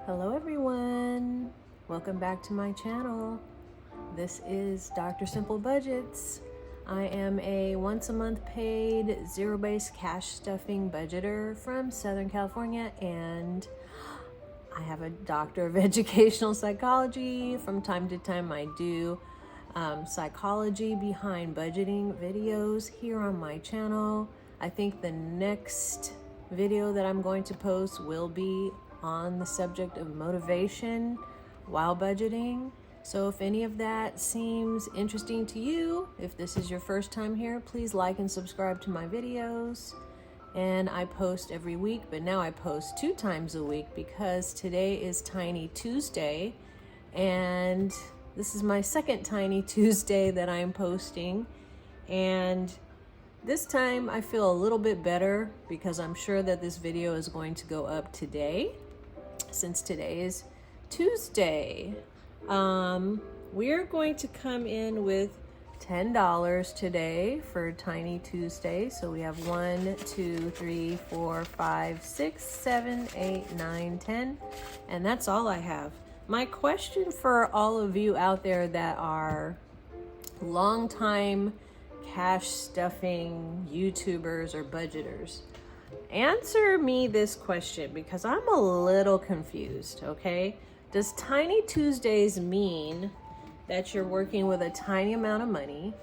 Hello everyone, welcome back to my channel. This is Dr. Simple Budgets. I am a once a month paid zero-based cash stuffing budgeter from Southern California, and I have a doctor of educational psychology. From time to time I do psychology behind budgeting videos here on my channel. I think the next video that I'm going to post will be on the subject of motivation while budgeting. So if any of that seems interesting to you, if this is your first time here, please like and subscribe to my videos. And I post every week, but now I post 2 times a week because today is Tiny Tuesday, and this is my second Tiny Tuesday that I'm posting. And this time I feel a little bit better because I'm sure that this video is going to go up today, since today is Tuesday. We're going to come in with $10 today for Tiny Tuesday. So we have 1, 2, 3, 4, 5, 6, 7, 8, 9, 10, and that's all I have. My question for all of you out there that are long-time cash stuffing YouTubers or budgeters, answer me this question because I'm a little confused, okay? Does Tiny Tuesdays mean that you're working with a tiny amount of money,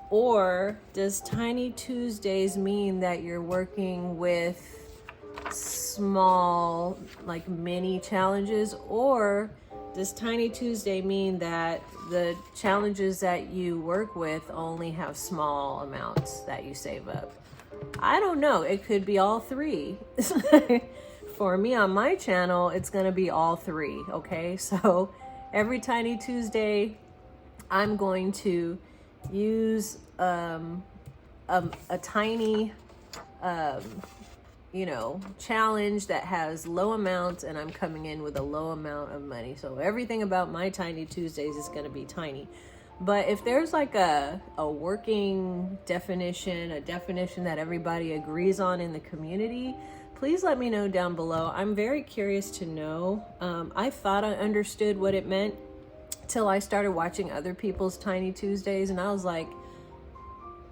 or does Tiny Tuesdays mean that you're working with small, like mini challenges, or does Tiny Tuesday mean that the challenges that you work with only have small amounts that you save up? I don't know. It could be all 3. For me on my channel, it's going to be all 3, okay? So every Tiny Tuesday, I'm going to use a tiny challenge that has low amounts, and I'm coming in with a low amount of money. So everything about my Tiny Tuesdays is going to be tiny. But if there's like a working definition, a definition that everybody agrees on in the community, please let me know down below. I'm very curious to know. I thought I understood what it meant till I started watching other people's Tiny Tuesdays, and I was like,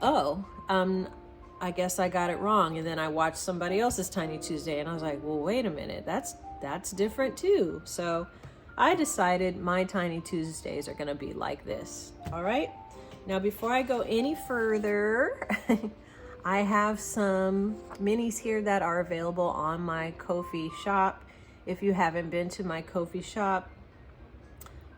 oh, I guess I got it wrong. And then I watched somebody else's Tiny Tuesday, and I was like, well, wait a minute, that's different too. So I decided my Tiny Tuesdays are gonna be like this. All right, now before I go any further, I have some minis here that are available on my Ko-fi shop. If you haven't been to my Ko-fi shop,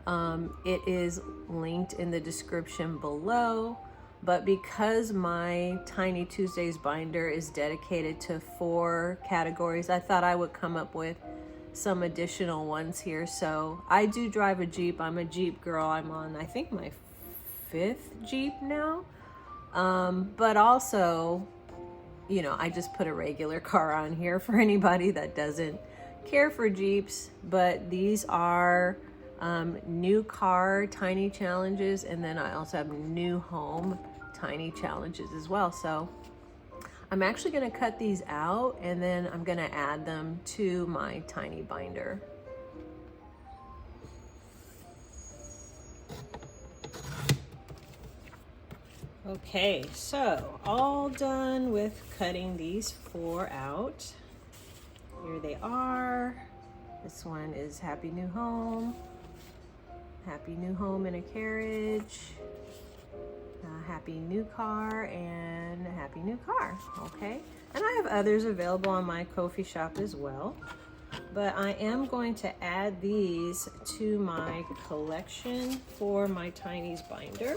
it is linked in the description below. But because my Tiny Tuesdays binder is dedicated to 4 categories, I thought I would come up with some additional ones here. So I do drive a Jeep. I'm a Jeep girl. I'm on, I think, my 5th Jeep now. But also, I just put a regular car on here for anybody that doesn't care for Jeeps. But these are new car tiny challenges, and then I also have new home tiny challenges as well. So I'm actually going to cut these out, and then I'm going to add them to my tiny binder. Okay, so all done with cutting these 4 out. Here they are. This one is Happy New Home. Happy New Home in a Carriage. Happy New Car, and Happy New Car. Okay, and I have others available on my Ko-fi shop as well. But I am going to add these to my collection for my Tiny's binder.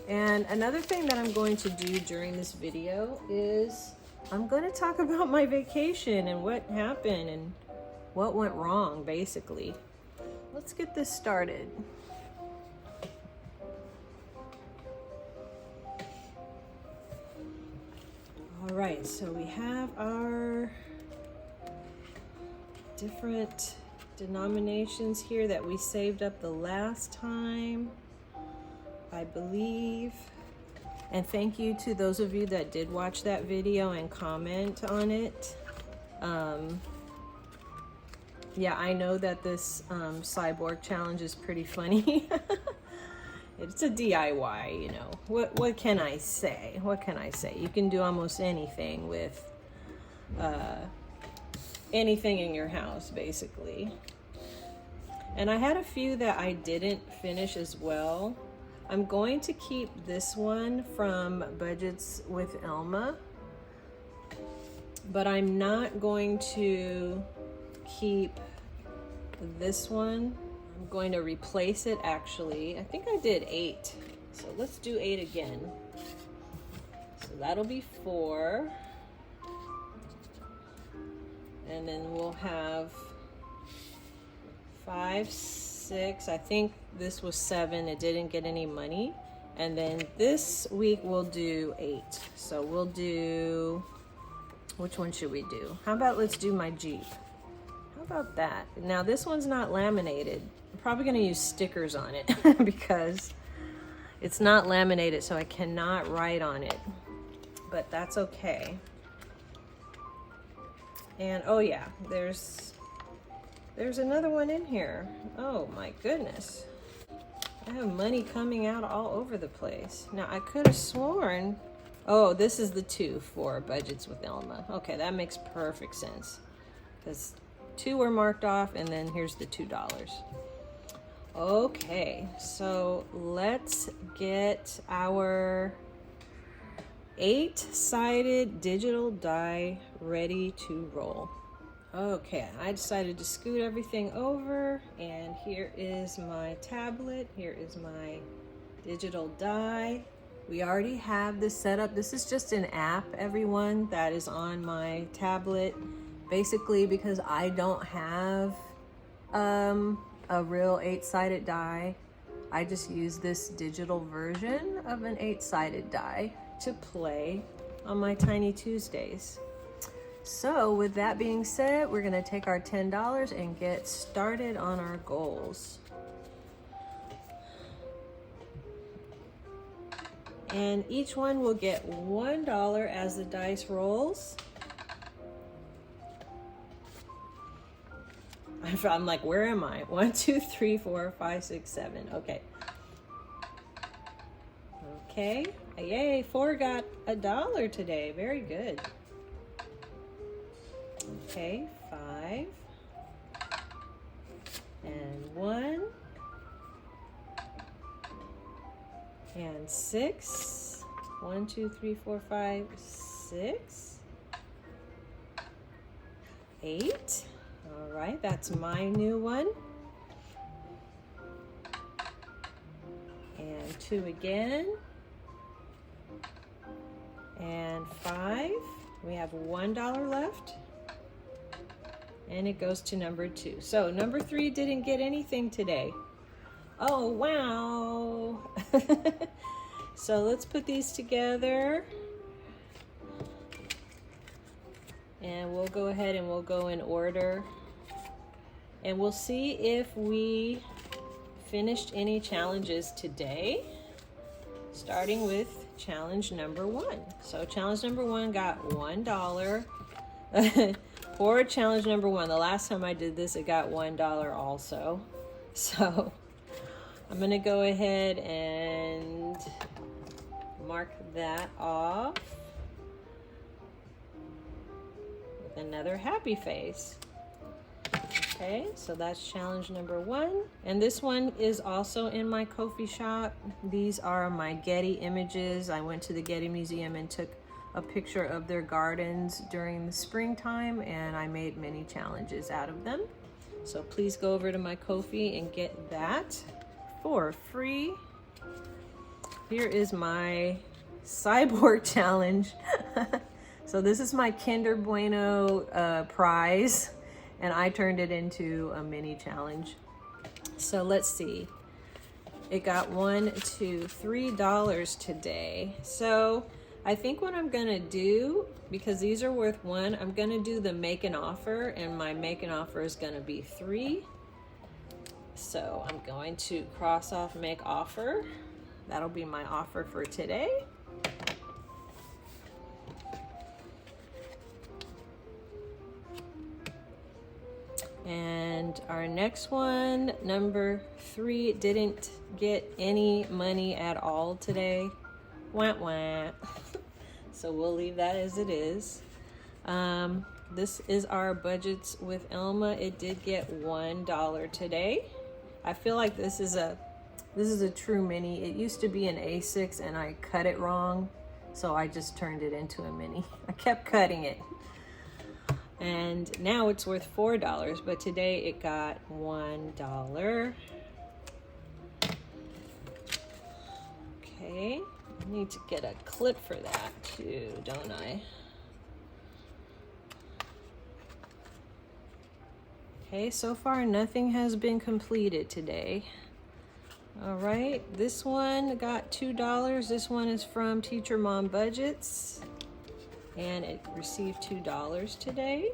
And another thing that I'm going to do during this video is I'm going to talk about my vacation and what happened and what went wrong, basically. Let's get this started. All right, so we have our different denominations here that we saved up the last time, I believe. And thank you to those of you that did watch that video and comment on it. Yeah, I know that this cyborg challenge is pretty funny. It's a DIY, you know. What can I say? What can I say? You can do almost anything with anything in your house, basically. And I had a few that I didn't finish as well. I'm going to keep this one from Budgets with Elma, but I'm not going to keep this one. I'm going to replace it actually. I think I did 8. So let's do 8 again. So that'll be 4. And then we'll have 5, 6. I think this was 7. It didn't get any money. And then this week we'll do 8. So we'll do, which one should we do? How about let's do my Jeep. How about that? Now this one's not laminated. I'm probably going to use stickers on it because it's not laminated, so I cannot write on it. But that's okay. And oh yeah, there's another one in here. Oh my goodness. I have money coming out all over the place. Now I could have sworn, oh, this is the 2 for Budgets with Elma. Okay, that makes perfect sense. Because 2 were marked off and then here's the $2. Okay, so let's get our 8-sided digital die ready to roll. Okay, I decided to scoot everything over, and here is my tablet. Here is my digital die. We already have this set up. This is just an app, everyone, that is on my tablet. Basically, because I don't have a real 8-sided die, I just use this digital version of an 8-sided die to play on my Tiny Tuesdays. So with that being said, we're gonna take our $10 and get started on our goals. And each one will get $1 as the dice rolls. I'm like, where am I? 1, 2, 3, 4, 5, 6, 7. Okay. Okay. Yay, 4 got $1 today. Very good. Okay, 5 and 1 and 6. 1, 2, 3, 4, 5, 6. 8. All right, that's my new one. And 2 again. And 5. We have $1 left. And it goes to number 2. So number 3 didn't get anything today. Oh, wow. So let's put these together. And we'll go ahead and we'll go in order. And we'll see if we finished any challenges today. Starting with challenge number 1. So challenge number 1 got $1. For challenge number 1, the last time I did this, it got $1 also. So I'm gonna go ahead and mark that off with another happy face. Okay, so that's challenge number 1. And this one is also in my Ko-fi shop. These are my Getty images. I went to the Getty Museum and took a picture of their gardens during the springtime, and I made many challenges out of them. So please go over to my Ko-fi and get that for free. Here is my cyborg challenge. So this is my Kinder Bueno prize, and I turned it into a mini challenge. So let's see. It got $1, $2, $3 today. So I think what I'm gonna do, because these are worth 1, I'm gonna do the make an offer, and my make an offer is gonna be 3. So I'm going to cross off make offer. That'll be my offer for today. And And our next one, number 3, didn't get any money at all today. Wah wah. So we'll leave that as it is. This is our budgets with Elma. It did get $1 today. I feel like this is a true mini. It used to be an A6 and I cut it wrong, so I just turned it into a mini. I kept cutting it. And now it's worth $4, but today it got $1. Okay, I need to get a clip for that too, don't I? Okay, so far nothing has been completed today. All right, this one got $2. This one is from Teacher Mom Budgets, and it received $2 today.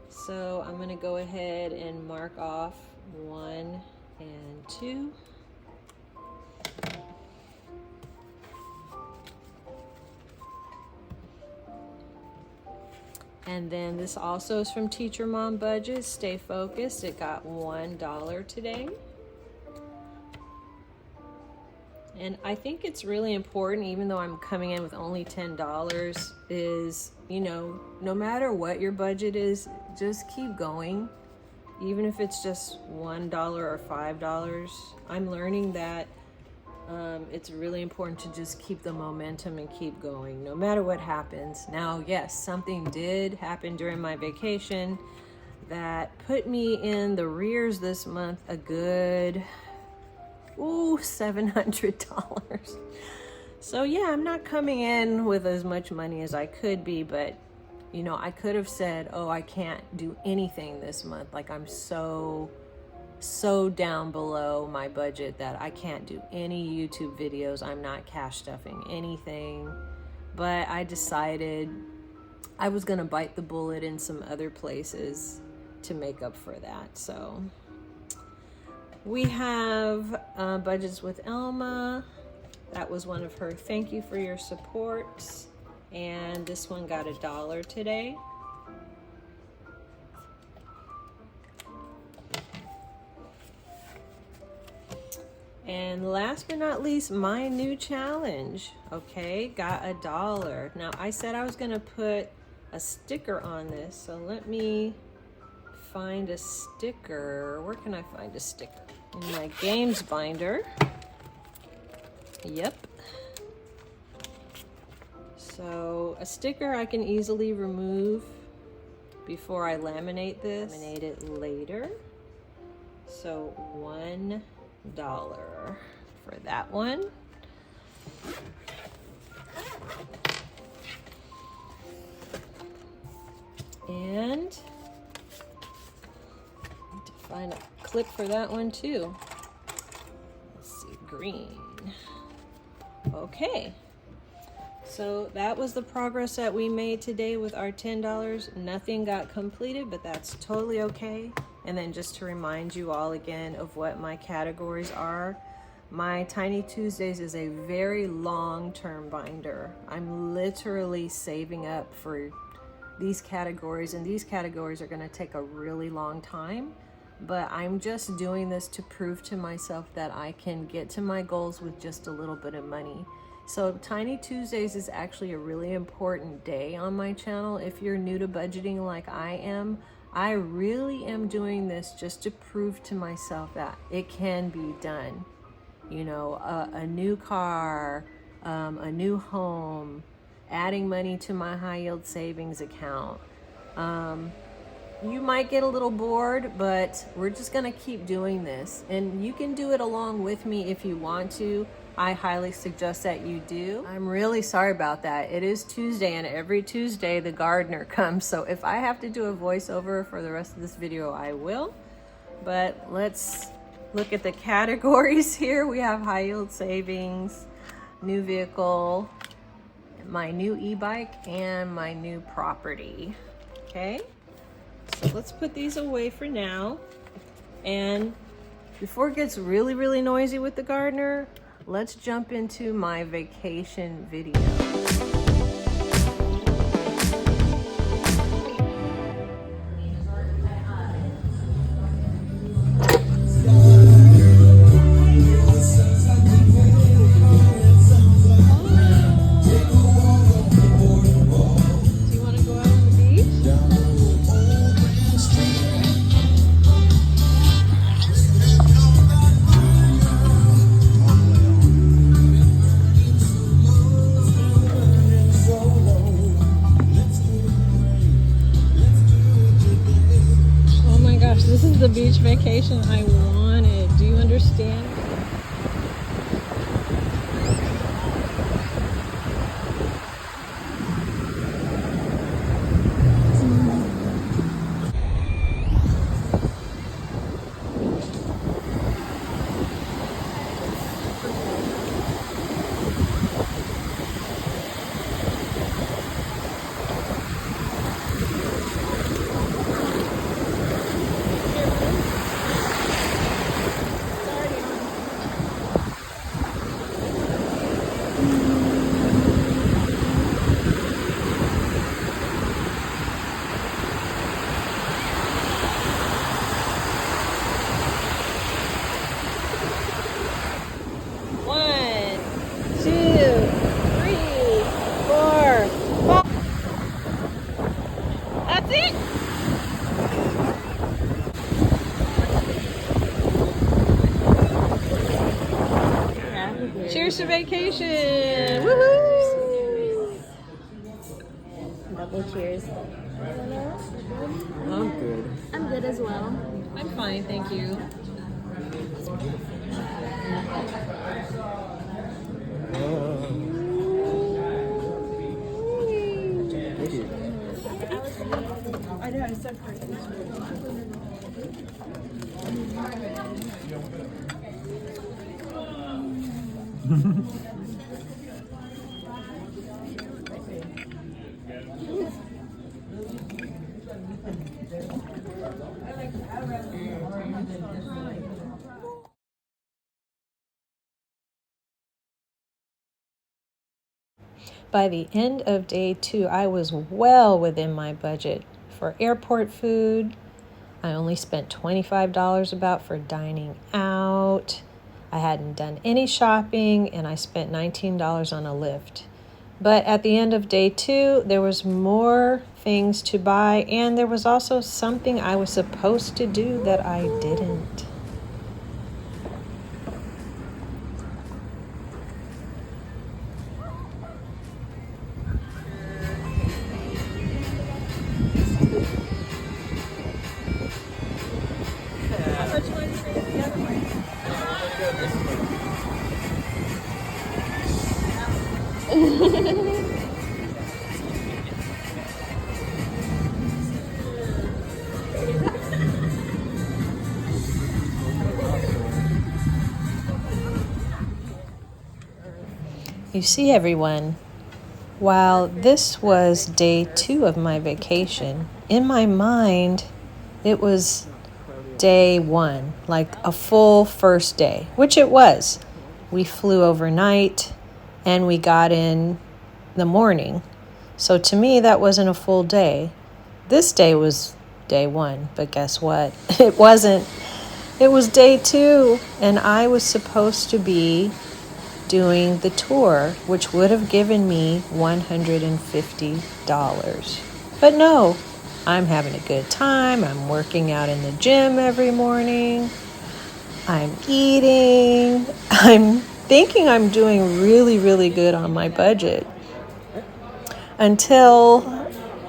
So I'm gonna go ahead and mark off 1 and 2. And then this also is from Teacher Mom Budgets, Stay Focused. It got $1 today. And I think it's really important, even though I'm coming in with only $10, is, you know, no matter what your budget is, just keep going. Even if it's just $1 or $5, I'm learning that it's really important to just keep the momentum and keep going, no matter what happens. Now, yes, something did happen during my vacation that put me in the rears this month a good $700. So yeah, I'm not coming in with as much money as I could be, but you know, I could have said, oh, I can't do anything this month. Like I'm so down below my budget that I can't do any YouTube videos. I'm not cash stuffing anything. But I decided I was gonna bite the bullet in some other places to make up for that. So we have budgets with Elma. That was one of her thank you for your support. And this one got $1 today. And last but not least, my new challenge, okay, got $1. Now I said I was gonna put a sticker on this, so let me find a sticker. Where can I find a sticker? In my games binder. Yep. So a sticker I can easily remove before I laminate this. Laminate it later. So $1 for that one. And need to find a clip for that one too. Let's see, green. Okay. So that was the progress that we made today with our $10. Nothing got completed, but that's totally okay. And then just to remind you all again of what my categories are, my Tiny Tuesdays is a very long-term binder. I'm literally saving up for these categories, and these categories are gonna take a really long time, but I'm just doing this to prove to myself that I can get to my goals with just a little bit of money. So Tiny Tuesdays is actually a really important day on my channel. If you're new to budgeting like I am, I really am doing this just to prove to myself that it can be done. You know, a new car, a new home, adding money to my high yield savings account. You might get a little bored, but we're just gonna keep doing this. And you can do it along with me if you want to. I highly suggest that you do. I'm really sorry about that. It is Tuesday, and every Tuesday the gardener comes. So if I have to do a voiceover for the rest of this video, I will. But let's look at the categories here. We have high yield savings, new vehicle, my new e-bike, and my new property. Okay, so let's put these away for now. And before it gets really, really noisy with the gardener, let's jump into my vacation video. This is the beach vacation I wanted. Do you understand? Cheers to vacation! Woohoo! Double cheers. I'm good. I'm good as well. I'm fine, thank you. I know, I'm so crazy. By the end of day 2, I was well within my budget. For airport food, I only spent $25 about for dining out. I hadn't done any shopping, and I spent $19 on a Lyft. But at the end of day 2, there was more things to buy, and there was also something I was supposed to do that I didn't. You see, everyone, while this was day 2 of my vacation, in my mind, it was day 1, like a full first day, which it was. We flew overnight and we got in the morning. So to me, that wasn't a full day. This day was day 1, but guess what? It wasn't. It was day 2, and I was supposed to be doing the tour, which would have given me $150. But no, I'm having a good time. I'm working out in the gym every morning. I'm eating. I'm thinking I'm doing really, really good on my budget. Until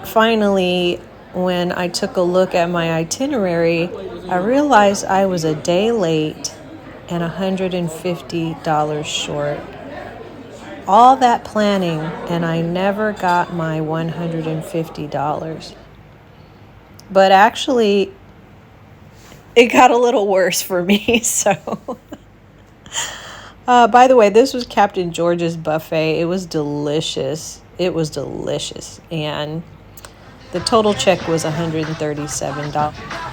finally, when I took a look at my itinerary, I realized I was a day late and $150 short. All that planning, and I never got my $150. But actually, it got a little worse for me, so... by the way, this was Captain George's buffet. It was delicious. It was delicious. And the total check was $137.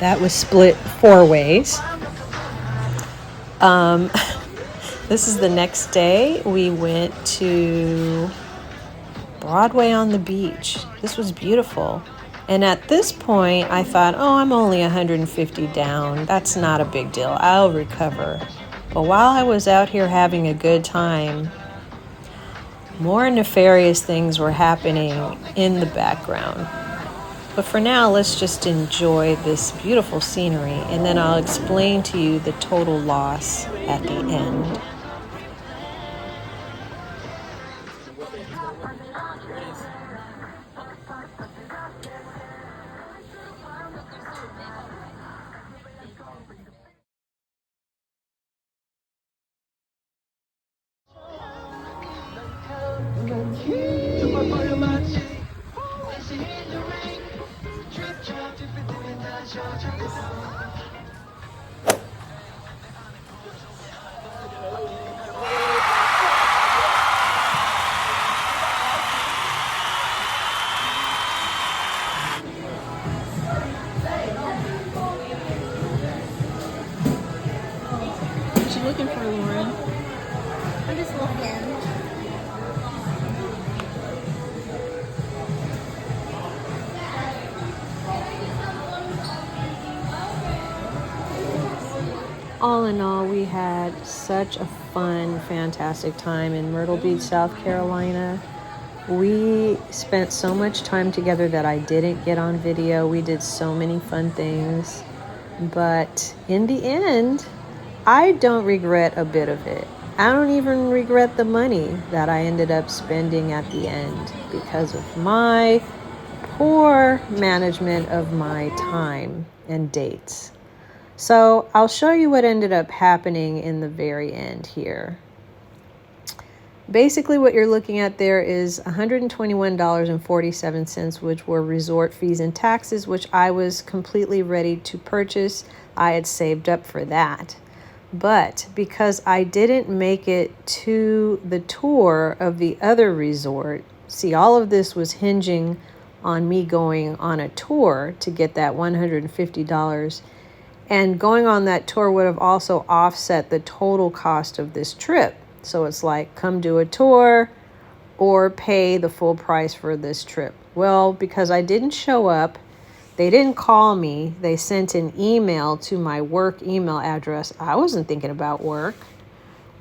That was split 4 ways. This is the next day. We went to Broadway on the beach. This was beautiful. And at this point, I thought, oh, I'm only 150 down. That's not a big deal. I'll recover. But while I was out here having a good time, more nefarious things were happening in the background. But for now, let's just enjoy this beautiful scenery, and then I'll explain to you the total loss at the end. What you looking for, Lauren? I'm just looking. All in all, we had such a fun, fantastic time in Myrtle Beach, South Carolina. We spent so much time together that I didn't get on video. We did so many fun things. But in the end, I don't regret a bit of it. I don't even regret the money that I ended up spending at the end because of my poor management of my time and dates. So I'll show you what ended up happening in the very end here. Basically, what you're looking at there is $121.47, which were resort fees and taxes, which I was completely ready to purchase. I had saved up for that. But because I didn't make it to the tour of the other resort, see, all of this was hinging on me going on a tour to get that $150. And going on that tour would have also offset the total cost of this trip. So it's like, come do a tour or pay the full price for this trip. Well, because I didn't show up, they didn't call me. They sent an email to my work email address. I wasn't thinking about work.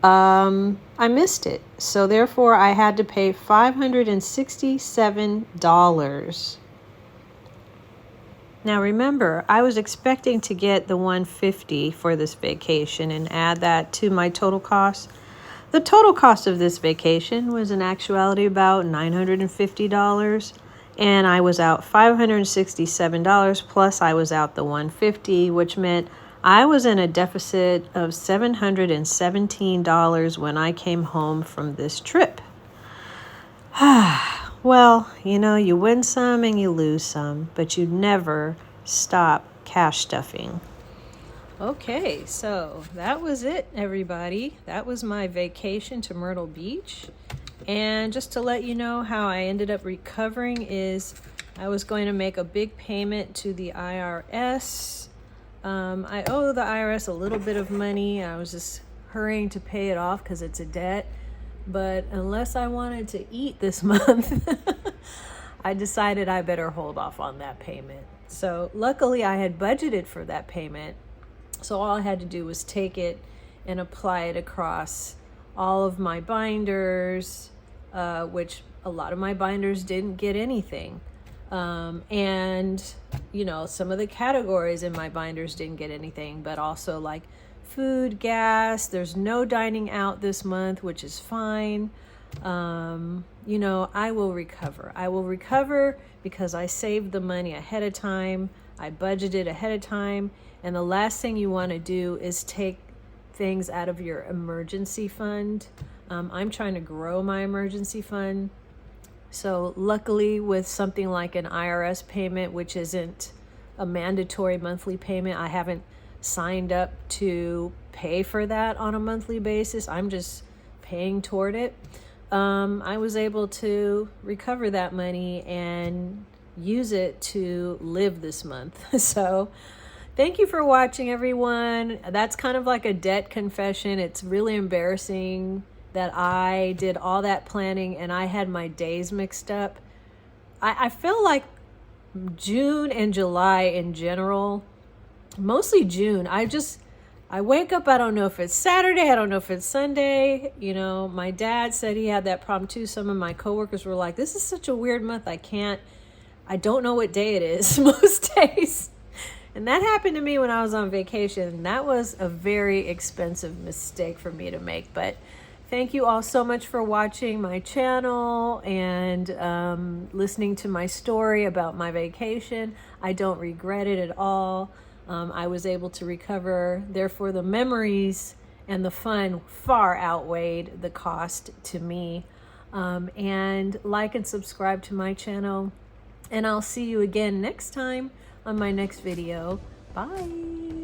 I missed it. So therefore, I had to pay $567. Now remember, I was expecting to get the $150 for this vacation and add that to my total cost. The total cost of this vacation was in actuality about $950, and I was out $567 plus I was out the $150, which meant I was in a deficit of $717 when I came home from this trip. Well, you know, you win some and you lose some, but you never stop cash stuffing. Okay, so that was it, everybody. That was my vacation to Myrtle Beach. And just to let you know how I ended up recovering is I was going to make a big payment to the IRS. I owe the IRS a little bit of money. I was just hurrying to pay it off because it's a debt. But unless I wanted to eat this month, I decided I better hold off on that payment. So luckily I had budgeted for that payment. So all I had to do was take it and apply it across all of my binders, which a lot of my binders didn't get anything. And, you know, some of the categories in my binders didn't get anything, but also like food, gas, there's no dining out this month, which is fine. You know, I will recover. I will recover because I saved the money ahead of time. I budgeted ahead of time. And the last thing you want to do is take things out of your emergency fund. I'm trying to grow my emergency fund. So luckily with something like an IRS payment, which isn't a mandatory monthly payment, I haven't signed up to pay for that on a monthly basis. I'm just paying toward it. I was able to recover that money and use it to live this month. So thank you for watching, everyone. That's kind of like a debt confession. It's really embarrassing that I did all that planning and I had my days mixed up. I feel like June and July in general, mostly June, I wake up, I don't know if it's Saturday, I don't know if it's Sunday. You know, my dad said he had that problem too. Some of my coworkers were like, this is such a weird month. I don't know what day it is most days. And that happened to me when I was on vacation. That was a very expensive mistake for me to make. But thank you all so much for watching my channel and listening to my story about my vacation. I don't regret it at all. I was able to recover. Therefore, the memories and the fun far outweighed the cost to me. And like and subscribe to my channel. And I'll see you again next time on my next video. Bye.